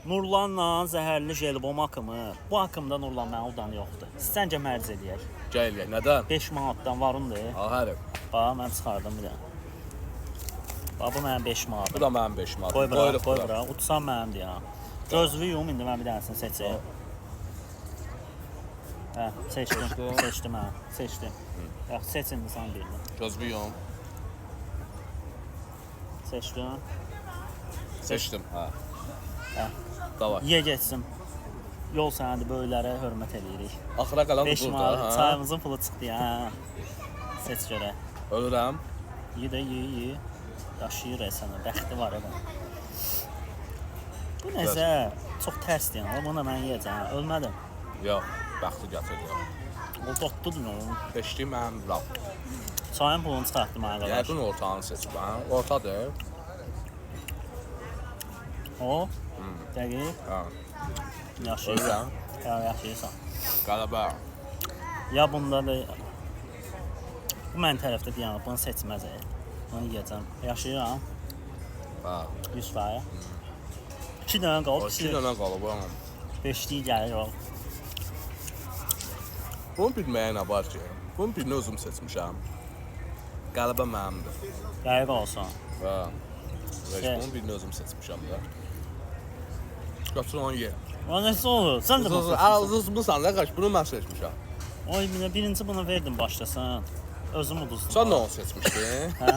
Nurlanla zəhərli jelibon akımı. Bu akımda Nurlan mənim udan yoxdur. Səncə mərc eləyək. Gəl, nədən? 5 manatdan varındır. Ahərim. Bax, mən çıxardım bir dənə. Bax, bu mənim 5 manatım. Bu da mənim 5 manat. Qoy bura, qoy bura. Utsam mənimdir ya. Gözlüyü yum, indi mən bir dənəsini seçeyim. Hə, seçdim. Seçdim hə, seçdim. Yox, seç indi sən birini. Gözlüyüm. Seçdim. Seçdim, hə. Hə. Davay. Ye geçsin. Yol sənədi böyüklərə hörmət eləyirik. Axıra qalan 5 burada, manat hə. çayımızın pulu çıxdı ya. Seç görək. Ölürəm. Ye də ye. Yaşayır sənə, bəxti var elə. Bu necə? Çox tərsdir yəni. Bunu mən yeyəcəm. Ölmədim. Yox, bəxti gətirdim. O dotdudur nə? Beşdi mənim laf. Çayın pulunu çıxartdım mənə qardaş. Yəqin ortanı seçibəm. Ortadır. O? Dəqiq. Hə. Yaşayırsan. Ya yaşayırsan. Qələbə. Ya bunda da bu mən tərəfdə deyən, bunu seçməz. Bunu yeyəcəm. Yaşayıram. Hə. 100%. 2 dənə qalıb. 2 dənə qalıb. 5-lik gəlir o. Bunu bilməyə nə var ki? Bunu birini özüm seçmişəm. Qələbə mənimdir. Dəqiq olsun. Hə. Şey. Bunu birini özüm seçmişəm də. Götür onu ye. O nəsə olur? Sən də baxırsan. Ağzımızsan da qaç, bunu mən seçmişəm. Oy, birinci bunu verdim başlasan. Özüm uduzdum. Sən nə onu seçmişdin? Hə.